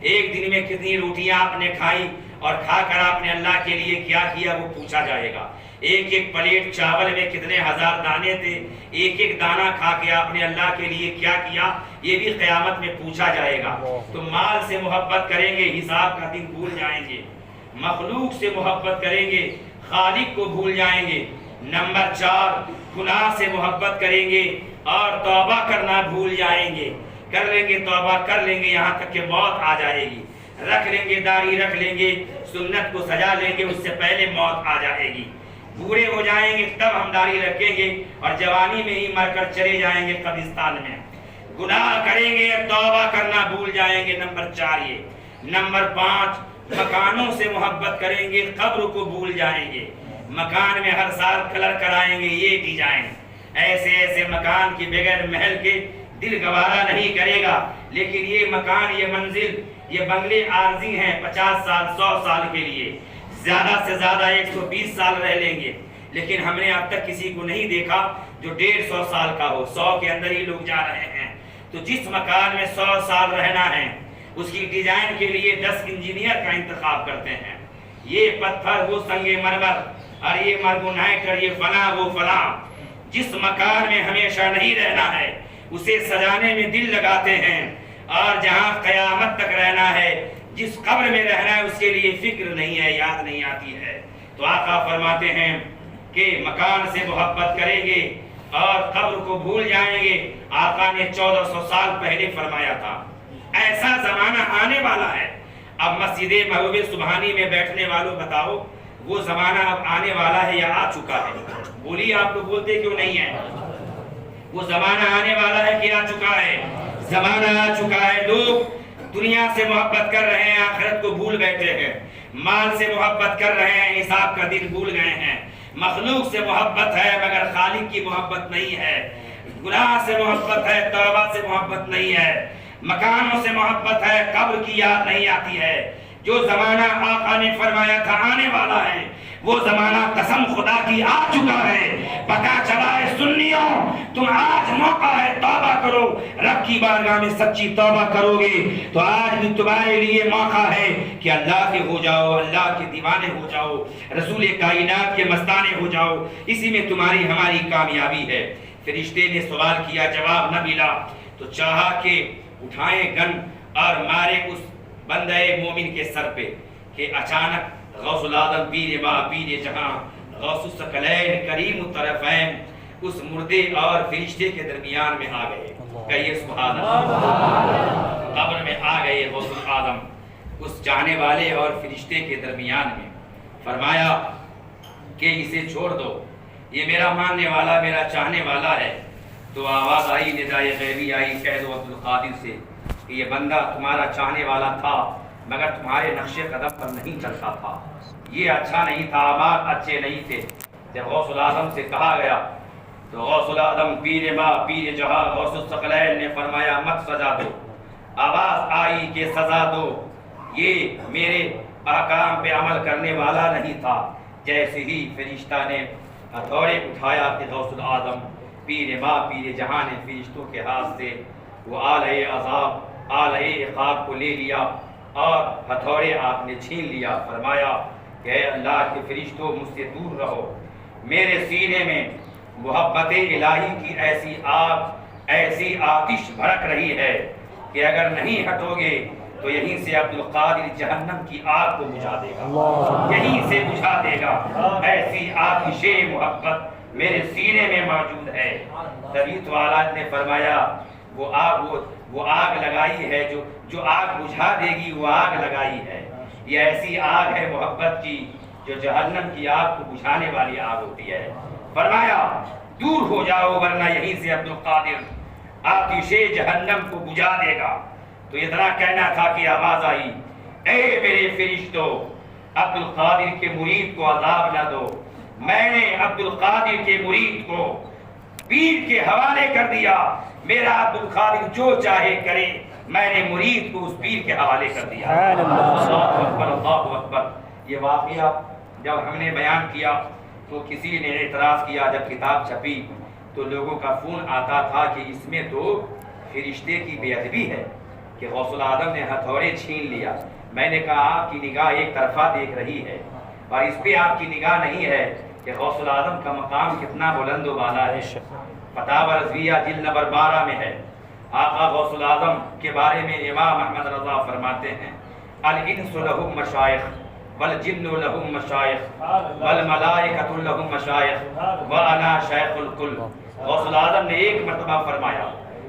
ایک دن میں کتنی روٹیاں آپ نے کھائی اور کھا کر آپ نے اللہ کے لیے کیا کیا وہ پوچھا جائے گا۔ ایک ایک پلیٹ چاول میں کتنے ہزار دانے تھے، ایک ایک دانہ کھا کے آپ نے اللہ کے لیے کیا کیا یہ بھی قیامت میں پوچھا جائے گا۔ تو مال سے محبت کریں گے، حساب کا دن بھول جائیں گے۔ مخلوق سے محبت کریں گے، خالق کو بھول جائیں گے۔ نمبر 4، گناہ سے محبت کریں گے اور توبہ کرنا بھول جائیں گے۔ کر لیں گے توبہ کر لیں گے یہاں تک کہ موت آ جائے گی، رکھ لیں گے داڑھی رکھ لیں گے، سنت کو سجا لیں گے، اس سے پہلے موت آ جائے گی۔ بوڑھے ہو جائیں گے تب ہم داڑھی رکھیں گے اور جوانی میں ہی مر کر چلے جائیں گے قبرستان میں۔ گناہ کریں گے توبہ کرنا بھول جائیں گے۔ نمبر 4 یہ۔ نمبر 5، مکانوں سے محبت کریں گے، قبر کو بھول جائیں گے۔ مکان میں ہر سال کلر کرائیں گے، یہ ڈیزائن، ایسے مکان کی بغیر محل کے دل گوارا نہیں کرے گا۔ لیکن یہ مکان، یہ منزل، یہ بنگلے عارضی ہیں، 50 سال 100 سال کے لیے، زیادہ سے زیادہ 120 سال رہ لیں گے۔ لیکن ہم نے اب تک کسی کو نہیں دیکھا جو 150 سال کا ہو، 100 کے اندر ہی لوگ جا رہے ہیں۔ تو جس مکان میں 100 سال رہنا ہے اس کی ڈیزائن کے لیے 10 انجینئر کا انتخاب کرتے ہیں۔ یہ پتھر، وہ سنگ مرمر، اور یہ مارگونائٹ، اور یہ فلاں وہ فلاں۔ جس مکان میں ہمیشہ نہیں رہنا ہے اسے سجانے میں دل لگاتے ہیں، اور جہاں قیامت تک رہنا ہے، جس قبر میں رہنا ہے اس کے لیے فکر نہیں ہے، یاد نہیں آتی ہے۔ تو آقا فرماتے ہیں کہ مکان سے محبت کریں گے اور قبر کو بھول جائیں گے۔ آقا نے 1400 سال پہلے فرمایا تھا۔ ایسا زمانہ آنے والا ہے۔ اب مسجد محبوب سبحانی میں بیٹھنے والوں بتاؤ، وہ زمانہ اب آنے والا ہے یا آ چکا ہے؟ بولیے، آپ لوگ بولتے کیوں نہیں ہے؟ وہ زمانہ آنے والا ہے کہ آ چکا ہے؟ زمانہ آ چکا ہے۔ لوگ دنیا سے محبت کر رہے ہیں، آخرت کو بھول بیٹھے ہیں۔ مال سے محبت کر رہے ہیں، حساب کا دن بھول گئے ہیں۔ مخلوق سے محبت ہے مگر خالق کی محبت نہیں ہے۔ گناہ سے محبت ہے، توبہ سے محبت نہیں ہے۔ مکانوں سے محبت ہے، قبر کی یاد نہیں آتی ہے۔ جو زمانہ آقا نے فرمایا تھا آنے والا ہے، وہ زمانہ قسم خدا کی آ چکا ہے۔ پتہ چلا ہے سنیوں، تم آج موقع ہے، توبہ کرو۔ رب کی بارگاہ میں سچی توبہ کرو گے تو آج بھی تمہارے لیے موقع ہے کہ اللہ کے ہو جاؤ، اللہ کے دیوانے ہو جاؤ، رسول کائنات کے مستانے ہو جاؤ۔ اسی میں تمہاری ہماری کامیابی ہے۔ فرشتے نے سوال کیا، جواب نہ ملا، تو چاہا کہ اٹھائیں گن اور مارے اس بندہ مومن کے سر پہ، کہ اچانک غوث العظم پیر ما پیر جہاں غوث الثقلین کریم الطرفین اس مردے اور فرشتے کے درمیان میں آ گئے۔ کہیے سبحان اللہ۔ قبر میں آ گئے غوث العظم اس چاہنے والے اور فرشتے کے درمیان میں۔ فرمایا کہ اسے چھوڑ دو، یہ میرا ماننے والا، میرا چاہنے والا ہے۔ تو آواز آئی، ندائے غیبی آئی فیض عبد القادر سے کہ یہ بندہ تمہارا چاہنے والا تھا مگر تمہارے نقش قدم پر نہیں چلتا تھا، یہ اچھا نہیں تھا، آباد اچھے نہیں تھے۔ جب غوث العظم سے کہا گیا تو غوث العظم پیر ما پیر جہاں غوث الثقلین نے فرمایا مت سزا دو۔ آواز آئی کہ سزا دو، یہ میرے احکام پہ عمل کرنے والا نہیں تھا۔ جیسے ہی فرشتہ نے ہتھوڑے اٹھایا کہ غوث العظم پیر ما پیر جہاں نے فرشتوں کے ہاتھ سے وہ آلہ عذاب آلہ عقاب کو لے لیا اور ہتھوڑے آپ نے چھین لیا۔ فرمایا کہ اے اللہ کے فرشتوں مجھ سے دور رہو، میرے سینے میں محبت الہی کی ایسی آگ ایسی آتش بھڑک رہی ہے کہ اگر نہیں ہٹو گے تو یہیں سے عبد القادر جہنم کی آگ کو بجھا دے گا، یہیں سے بجھا دے گا۔ ایسی آتش محبت میرے سینے میں موجود ہے۔ تبھی تو اعلیٰ نے فرمایا وہ آگ لگائی ہے جو آگ بجھا دے گی، وہ آگ لگائی ہے۔ یہ ایسی آگ ہے محبت کی جو جہنم کی آگ کو بجھانے والی آگ ہوتی ہے۔ فرمایا دور ہو جاؤ ورنہ یہیں سے عبد القادر آتش جہنم کو بجھا دے گا۔ تو اتنا کہنا تھا کہ آواز آئی، اے میرے فرشتوں، عبد القادر کے مرید کو عذاب نہ دو۔ میں نے عبد القادر کے مرید کو پیر کے حوالے کر دیا، میرا عبد القادر جو چاہے کرے، میں نے مرید کو اس پیر کے حوالے کر دیا۔ اللہ اکبر، اللہ اکبر۔ یہ واقعہ جب ہم نے بیان کیا تو کسی نے اعتراض کیا، جب کتاب چھپی تو لوگوں کا فون آتا تھا کہ اس میں تو فرشتے کی بے ادبی ہے کہ غوث العظم نے ہتھوڑے چھین لیا۔ میں نے کہا آپ کی نگاہ ایک طرفہ دیکھ رہی ہے اور اس پہ آپ کی نگاہ نہیں ہے کہ غوث العظم کا مقام کتنا بلند و بالا ہے۔ فتاوی رضویہ جلد نمبر 12 میں ہے۔ آقا غوث العظم کے بارے میں امام احمد رضا فرماتے ہیں، الانس لہم مشائخ والجن لہم مشائخ والملائکۃ لہم مشائخ وانا شیخ الکل۔ غوث العظم نے ایک مرتبہ فرمایا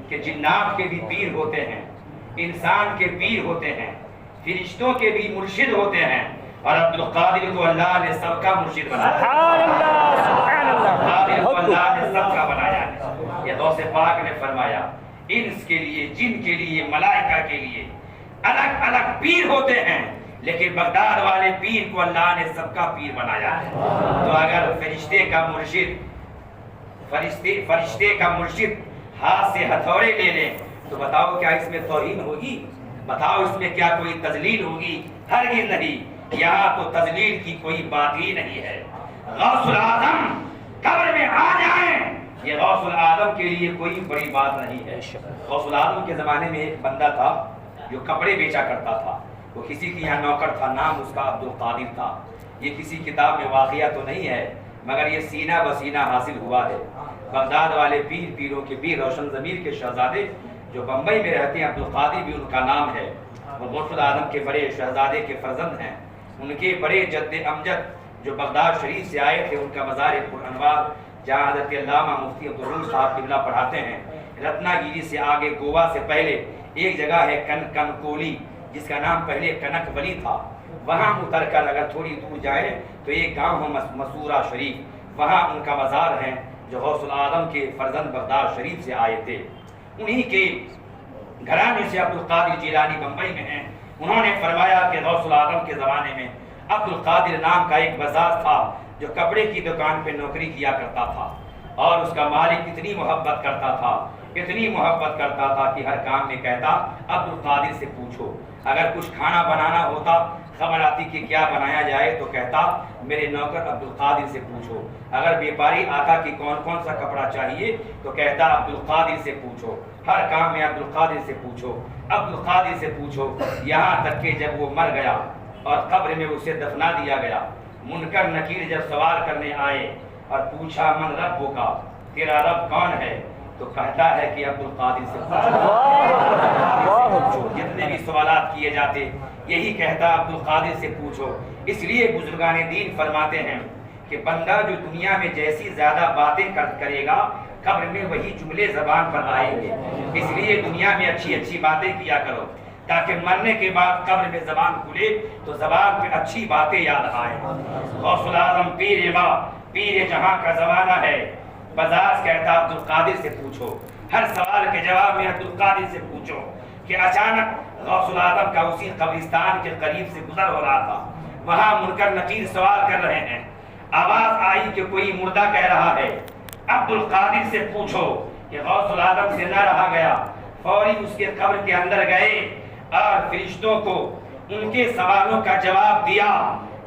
کہ جنات کے بھی پیر ہوتے ہیں، انسان کے پیر ہوتے ہیں، فرشتوں کے بھی مرشد ہوتے ہیں، اور عبد القادر کو اللہ نے سب کا مرشد بنایا ہے۔ قادر کو اللہ نے سب کا بنایا ہے۔ یہ غوث پاک نے فرمایا انس کے لیے، جن کے لیے، ملائکہ کے لیے الگ الگ پیر ہوتے ہیں، لیکن بغداد والے پیر کو اللہ نے سب کا پیر بنایا ہے۔ تو اگر فرشتے کا مرشد ہاتھ سے ہتھوڑے لے لیں تو بتاؤ کیا اس میں توہین ہوگی؟ بتاؤ اس میں کیا کوئی تذلیل ہوگی؟ ہرگز نہیں، یہاں تو تذلیل کی کوئی بات ہی نہیں ہے۔ غوث العظم قبر میں آ جائیں، یہ غوث العظم کے لیے کوئی بڑی بات نہیں ہے۔ غوث العظم کے زمانے میں ایک بندہ تھا جو کپڑے بیچا کرتا تھا، وہ کسی کے یہاں نوکر تھا، نام اس کا عبد القادر تھا۔ یہ کسی کتاب میں واقعہ تو نہیں ہے مگر یہ سینہ بسینہ حاصل ہوا ہے۔ بغداد والے پیروں کے پیر روشن ضمیر کے شہزادے جو بمبئی میں رہتے ہیں، عبد القادر بھی ان کا نام ہے۔ وہ غوث العظم کے بڑے شہزادے کے فرزند ہیں۔ ان کے بڑے جد امجد جو بغداد شریف سے آئے تھے، ان کا مزار پرانوار جہاں حضرت علامہ مفتی عبدالرحیم صاحب قبلہ پڑھاتے ہیں، رتنا گیری سے آگے گوا سے پہلے ایک جگہ ہے کنکولی، جس کا نام پہلے کنک ولی تھا۔ وہاں اتر کر اگر تھوڑی دور جائیں تو ایک گاؤں ہے مسورہ شریف، وہاں ان کا مزار ہے جو غوث العظم کے فرزند بغداد شریف سے آئے تھے۔ انہی کے گھرانے سے عبد القادر جیلانی بمبئی میں ہیں۔ انہوں نے فرمایا کہ غوث العظم کے زمانے میں عبد القادر نام کا ایک بزاز تھا جو کپڑے کی دکان پہ نوکری کیا کرتا تھا، اور اس کا مالک اتنی محبت کرتا تھا، اتنی محبت کرتا تھا کہ ہر کام میں کہتا عبد القادر سے پوچھو۔ اگر کچھ کھانا بنانا ہوتا، خبر آتی کہ کیا بنایا جائے تو کہتا میرے نوکر عبد القادر سے پوچھو۔ اگر بیپاری آتا کہ کون کون سا کپڑا چاہیے تو کہتا عبد القادر سے پوچھو۔ ہر کام میں عبد القادر سے پوچھو، عبد القادر سے پوچھو، یہاں تک کہ جب وہ مر گیا اور قبر میں اسے دفنا دیا گیا، منکر نکیر جب سوال کرنے آئے اور پوچھا من رب کا، تیرا رب کون ہے، تو کہتا ہے کہ عبد القادر سے پوچھو۔ جتنے بھی سوالات کیے جاتے یہی کہتا عبد القادر سے پوچھو۔ اس لیے بزرگان دین فرماتے ہیں کہ بندہ جو دنیا میں جیسی زیادہ باتیں کرے گا، قبر میں وہی جملے زبان پر آئیں گے۔ اس لیے دنیا میں اچھی اچھی باتیں کیا کرو تاکہ مرنے کے بعد قبر میں زبان کھلے تو زبان پہ اچھی باتیں یاد آئیں۔ غوث العظم پیر ماں پیر جہاں کا زمانہ ہے، بزاز کہتا عبد القادر سے پوچھو۔ ہر سوال کے جواب میں عبد القادر سے پوچھو کہ اچانک غوث العظم کا اسی قبرستان کے قریب سے گزر ہو رہا تھا، وہاں منکر نکیر سوال کر رہے ہیں، آواز آئی کہ کوئی مردہ کہہ رہا ہے عبد القادر سے پوچھو کہ غوث العظم سے نہ رہا گیا، فوری اس کے قبر کے اندر گئے اور فرشتوں کو ان کے سوالوں کا جواب دیا۔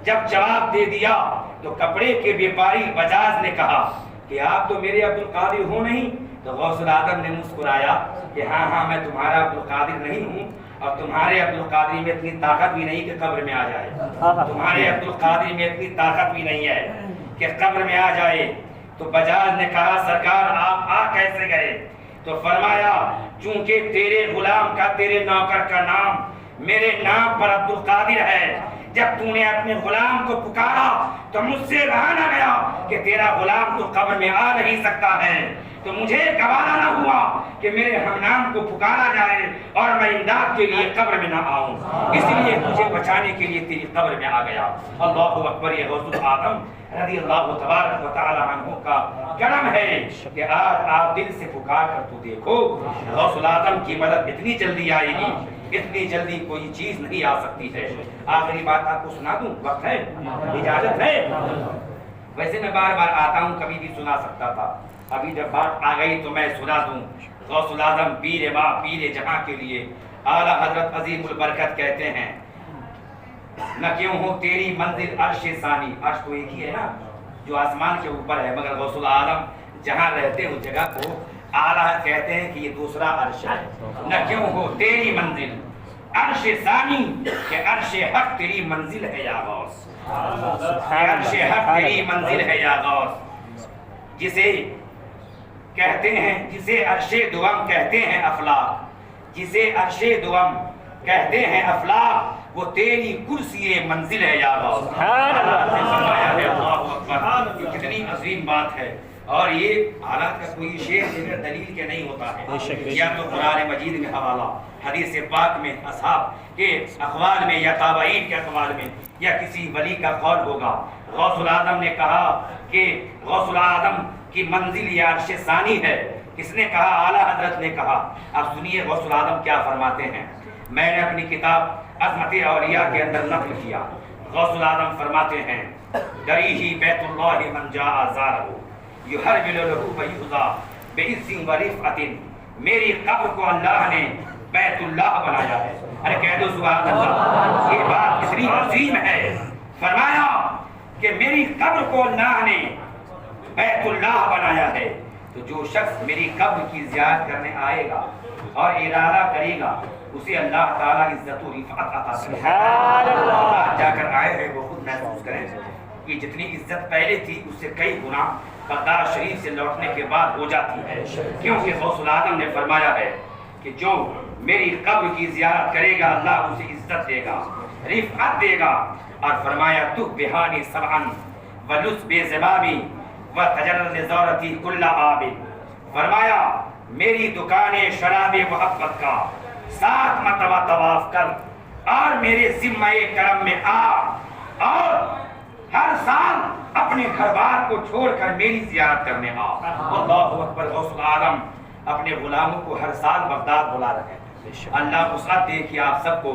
جب جواب دے دیا تو کپڑے کے بیپاری بجاز نے کہا کہ آپ تو میرے عبد القادر ہو نہیں؟ تو غوث العظم نے مسکرایا کہ ہاں میں تمہارا عبد القادر نہیں ہوں، اور تمہارے عبد القادر میں اتنی طاقت بھی نہیں کہ قبر میں آ جائے، تمہارے عبد القادر میں اتنی طاقت بھی نہیں ہے کہ قبر میں آ جائے۔ تو بجاز نے کہا سرکار آپ آ کیسے گئے؟ تو فرمایا چونکہ تیرے غلام کا تیرے نوکر کا نام میرے نام پر عبد القادر ہے، جب تو نے اپنے غلام کو پکارا تو مجھ سے رہا نہ گیا کہ تیرا غلام تو قبر میں آ نہیں سکتا ہے، تو مجھے گوارا نہ ہوا کہ میرے ہم نام کو پکارا جائے اور میں امداد کے لیے قبر میں نہ آؤں، اس لیے تجھے بچانے کے لیے تیری قبر میں آ گیا۔ اللہ اکبر۔ یہ غوث اعظم رضی اللہ تبارک و تعالی عنہ کا کرم ہے کہ آج آپ دل سے پکار کر تو دیکھو غوث اعظم کی مدد اتنی جلدی آئے گی، اتنی جلدی کوئی چیز نہیں آ سکتی ہے۔ آخری بات آپ کو سنا دوں، وقت ہے، اجازت ہے؟ ویسے میں بار بار آتا ہوں، کبھی بھی سنا سکتا تھا، ابھی جب بات آ گئی تو میں سنا دوں۔ غوث الاعظم پیر ما پیر جہاں کے لیے اعلیٰ حضرت عظیم البرکت کہتے ہیں نہ کیوں ہو تیری منزل عرش ثانی، عرش تو ایک ہی ہے نا جو آسمان کے اوپر ہے، مگر غوث الاعظم جہاں رہتے اس جگہ کو اعلیٰ کہتے ہیں کہ یہ دوسرا عرش ہے۔ نہ کیوں ہو تیری منزل عرش ثانی، کہ عرش حق تیری منزل ہے یا غوث، عرش حق تیری منزل ہے یا غوث، جسے کہتے ہیں، جسے عرش دوم کہتے ہیں افلاک، جسے عرش دوم کہتے ہیں افلاک، وہ تیری کرسی منزل ہے یا غوث۔ یہ کتنی عظیم بات ہے، اور یہ حالات کا کوئی شعر بغیر دلیل کے نہیں ہوتا ہے، یا تو قرآن مجید میں حوالہ، حدیث پاک میں، اصحاب کے اقوال میں، یا تابعین کے اقوال میں، یا کسی ولی کا قول ہوگا۔ غوث الاعظم نے کہا کہ غوث الاعظم کی منزل یا عرش ثانی ہے، کس نے کہا؟ اعلیٰ حضرت نے کہا۔ اب سنیے غوث الاعظم کیا فرماتے ہیں، میں نے اپنی کتاب عظمت اولیاء کے اندر نقل کیا۔ غوث الاعظم فرماتے ہیں دریہی بیت اللہ من جاء زارہ یحرمل لہو بیہضا بعز و رفعت، میری قبر کو اللہ نے بیت اللہ بنایا ہے۔ ارے کہہ دو سبحان اللہ، یہ بات اتنی عظیم ہے۔ فرمایا کہ میری قبر کو اللہ نے بیت اللہ بنایا ہے، تو جو شخص میری قبر کی زیارت کرنے آئے گا اور ارادہ کرے گا اسے اللہ تعالیٰ عزت و رفعت عطا کرے گا۔ اللہ جا کر آئے ہیں وہ خود محسوس کریں کہ جتنی عزت پہلے تھی اس سے کئی گنا بغداد شریف سے لوٹنے کے بعد ہو جاتی ہے، کیونکہ غوث الاعظم نے فرمایا ہے کہ جو میری قبر کی زیارت کرے گا اللہ اسے عزت دے گا، رفعت دے گا، اور فرمایا تو بہانی سبعن ولس بے زبابی و تجرد زورتی کل آب، فرمایا میری دکان شراب محبت کا 7 مرتبہ طواف کر اور میرے ذمہ کرم میں آ، اور ہر سال اپنے گھر بار کو چھوڑ کر میری زیارت کرنے آ۔ اللہ اکبر۔ غوث الاعظم اپنے غلاموں کو ہر سال بغداد بلا رہے ہیں۔ اللہ وسعت دے کہ آپ سب کو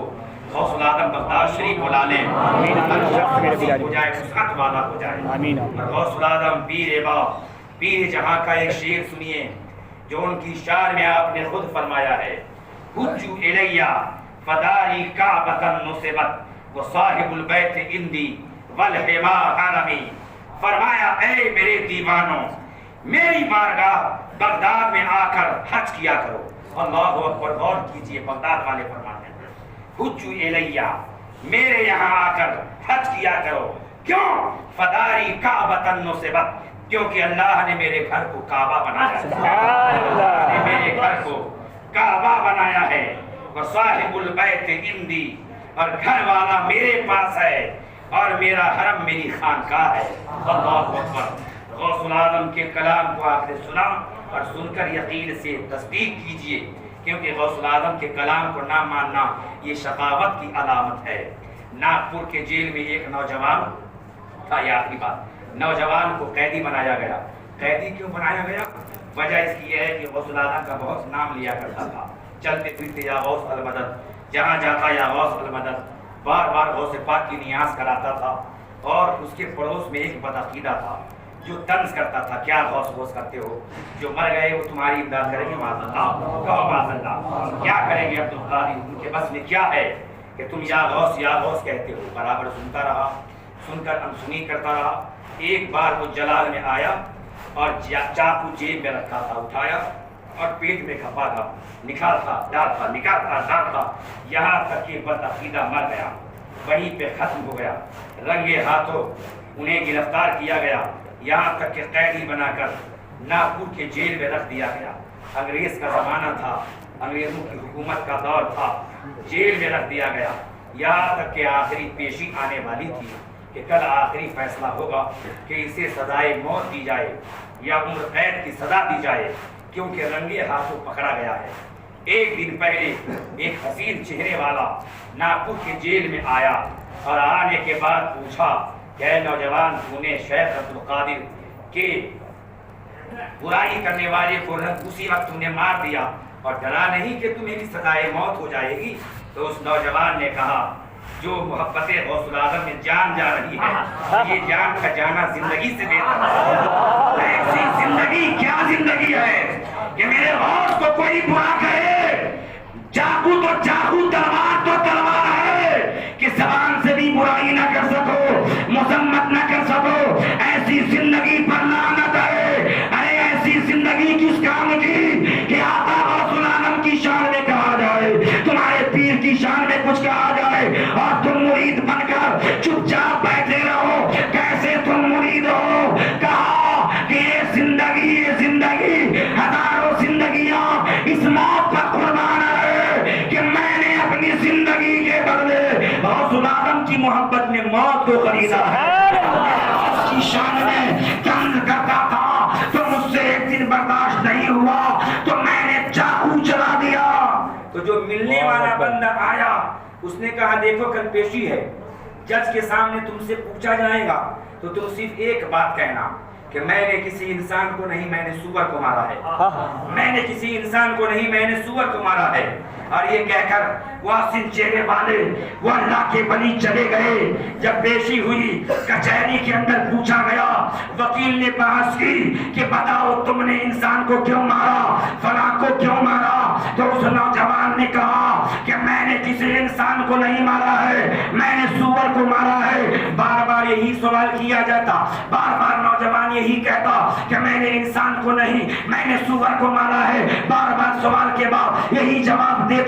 غوث الاعظم بغداد شریف بلا لیں، ہر شخص نصیب ہو جائے، وسعت والا ہو جائے۔ غوث الاعظم پیر با پیر جہاں کا ایک شعر سنیے جو ان کی شعر میں آپ نے خود فرمایا ہے، حجو الیہ فداری کعبۃ نصبت وصاحب البیت اندی والحما حرمی، فرمایا اے میرے دیوانوں میری بارگاہ بغداد میں آ کر حج کیا کرو۔ اللہ اکبر۔ غور کیجئے، بغداد والے فرماتے ہیں حجو الیہ، میرے یہاں آ کر حج کیا کرو، کیوں؟ فداری کعبۃ نصبت، کیونکہ اللہ نے میرے گھر کو کعبہ بنایا ہے، اللہ نے میرے گھر کو کعبہ بنایا ہے، وصاحب البیت عندی، اور گھر والا میرے پاس ہے، اور میرا حرم میری خانقاہ ہے۔ اللہ اکبر۔ غوث الاعظم کے کلام کو آپ نے سنا اور سن کر یقین سے تصدیق کیجئے، کیونکہ غوث الاعظم کے کلام کو نہ ماننا یہ شقاوت کی علامت ہے۔ ناگپور کے جیل میں ایک نوجوان تھا، یہ آخری بات، نوجوان کو قیدی بنایا گیا۔ قیدی کیوں بنایا گیا؟ وجہ اس کی ہے کہ غوث الاعظم کا بہت نام لیا کرتا تھا، چلتے پھرتے یا غوث المدد، جہاں جاتا یا غوث المدد، بار بار غوث پاک کی نیاز کراتا تھا، اور اس کے پڑوس میں ایک بدعقیدہ تھا جو طنز کرتا تھا، کیا غوث کرتے ہو، جو مر گئے وہ تمہاری امداد کریں گے؟ معاذ اللہ، کہو معاذ اللہ، کیا کریں گے عبد القادر، ان کے بس میں کیا ہے کہ تم یا غوث کہتے ہو۔ برابر سنتا رہا، سن کر انسنی کرتا رہا۔ ایک بار وہ جلال میں آیا اور چاقو جیب میں رکھا تھا، اٹھایا اور پیٹ میں کھپا تھا، نکالتا ڈالتا، نکالتا ڈالتا، یہاں تک کہ بدعقیدہ مر گیا، وہیں پہ ختم ہو گیا۔ رنگے ہاتھوں انہیں گرفتار کیا گیا، یہاں تک کہ قیدی بنا کر ناگپور کے جیل میں رکھ دیا گیا۔ انگریز کا زمانہ تھا، انگریزوں کی حکومت کا دور تھا، جیل میں رکھ دیا گیا، یہاں تک کہ آخری پیشی آنے والی تھی کہ کل آخری فیصلہ ہوگا کہ اسے سزائے موت دی جائے یا عمر قید کی سزا دی جائے، کیونکہ رنگے ہاتھوں پکڑا گیا ہے۔ ایک دن پہلے ایک حسین چہرے والا ناگپور کے جیل میں آیا اور آنے کے بعد پوچھا کہ اے نوجوان، تو نے شیخ عبد القادر کے برائی کرنے والے کو اسی وقت تم نے مار دیا اور ڈرا نہیں کہ تمہیں بھی سزائے موت ہو جائے گی؟ تو اس نوجوان نے کہا جو محبت غوث العظم میں جان جا رہی ہے، یہ جان کا جانا زندگی سے بہتر ہے۔ ایسی زندگی کیا زندگی ہے کہ میرے غوث کو کوئی برا کہے، چاقو تو چاقو، تلوار تو تلوار ہے کہ زبان سے بھی برائی نہ کر سکو، مذمت نہ کر سکو۔ ایسی زندگی پر لعنت ہے۔ ارے ایسی زندگی کس کام کی کہ آقا غوث العظم کی شان میں کہا جائے، تمہارے پیر کی شان میں کچھ کہا جائے اور تم مرید بن کر چپ چاپ بیٹھے رہو؟ کیسے تم مرید ہو؟ کہا کہ یہ زندگی ہزاروں زندگیاں اس موت پر قربان ہے کہ میں نے اپنی زندگی کے بدلے غوث العظم کی محبت میں موت کو خریدا ہے۔ اس کی شان میں جنگ کرتا تھا تو مجھ سے ایک دن برداشت نہیں ہوا تو میں نے چاقو چلا دیا۔ تو جو ملنے والا بندہ آیا اس نے کہا دیکھو کل پیشی ہے، جج کے سامنے تم سے پوچھا جائے گا تو تم صرف ایک بات کہنا کہ میں نے کسی انسان کو نہیں، میں نے سور کو مارا ہے، میں نے کسی انسان کو نہیں، میں نے سور کو مارا ہے۔ اور یہ کہہ کر وہ حسین چہرے والے وہ اللہ کے ولی چلے گئے۔ جب پیشی ہوئی کچہری کے اندر پوچھا گیا، وکیل نے بحث کی کہ بتاؤ تم نے انسان کو کیوں مارا، فلاں کو کیوں مارا؟ تو اس نوجوان نے کہا کہ میں نے کسی انسان کو نہیں مارا ہے، میں نے سور کو مارا ہے۔ بار بار یہی سوال کیا جاتا، بار بار نوجوان یہی کہتا کہ میں نے انسان کو نہیں، میں نے سور کو مارا ہے۔ بار بار سوال کے بعد یہی جواب دیتا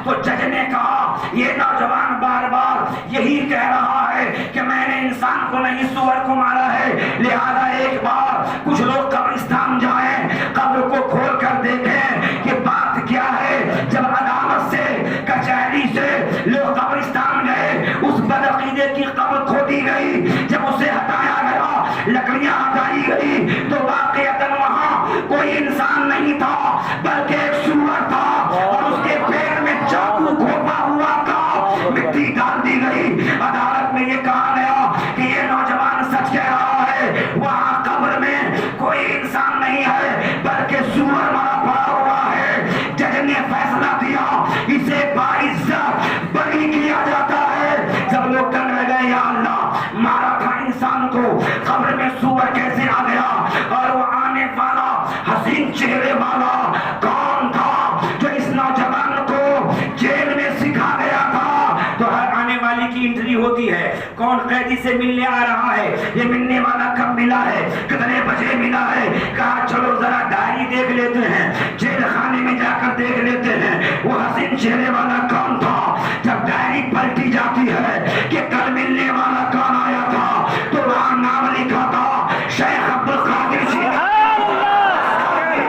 تو جج نے کہا یہ نوجوان بار بار یہی کہہ رہا ہے کہ میں نے انسان کو نہیں سور کو مارا ہے، لہذا ایک بار کچھ لوگ قبرستان جائیں، قبر کو کھول کر دیکھیں کہ بات کیا ہے۔ جب عدالت سے کچہری سے لوگ قبرستان گئے، اس بدعقیدے کی قبر کھودی گئی، جب اسے ہٹایا گیا، لکڑیاں ہٹائی گئی تو واقعتاً وہاں کوئی انسان نہیں تھا بلکہ ایک سور تھا اور اس کے پیر میں چاقو گھونپا ہوا تھا، مٹی ڈال دی گئی۔ عدالت میں یہ کہا گیا کہ یہ نوجوان سچ کہہ رہا ہے، وہاں قبر میں کوئی انسان نہیں ہے بلکہ سور مرا پڑا ہوا ہے۔ جج نے فیصلہ دیا اسے باعزت بری کیا جاتا ہے۔ جب لوگ کہنے لگے یا اللہ، مارا تھا انسان کو، قبر میں سور کیسے آ گیا؟ اور وہ آنے والا حسین چہرے والا کون تھا جو اس نوجوان کو جیل میں سکھا گیا تھا؟ تو ہر آنے والی کی انٹری ہوتی ہے، کون قیدی سے ملنے آ رہا ہے، یہ ملنے والا کب ملا ہے، کتنے بجے ملا ہے؟ کہا چلو ذرا ڈائری دیکھ لیتے ہیں، جیل خانے میں جا کر دیکھ لیتے ہیں وہ حسین چہرے والا کون تھا۔ جب ڈائری پلٹی جاتی ہے کہ کل ملنے والا کون آیا تھا تو وہاں نام لکھا تھا شیخ عبد القادر جی، اور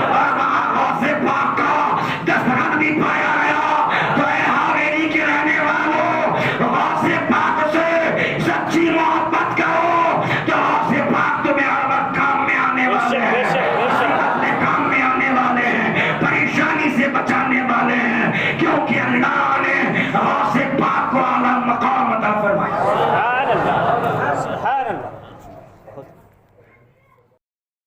وہاں غوث پاک کا دستخط بھی پایا گیا۔ تو اے حویلی کے رہنے والوں، غوث پاک سے سچی محبت کرو تو غوث پاک تمہیں ہر وقت کام میں آنے والے ہیں، اپنے کام میں آنے والے ہیں، پریشانی سے بچانے والے ہیں، کیونکہ اللہ نے غوث پاک کو اعلیٰ مقام عطا فرمایا۔ سبحان اللہ، سبحان اللہ۔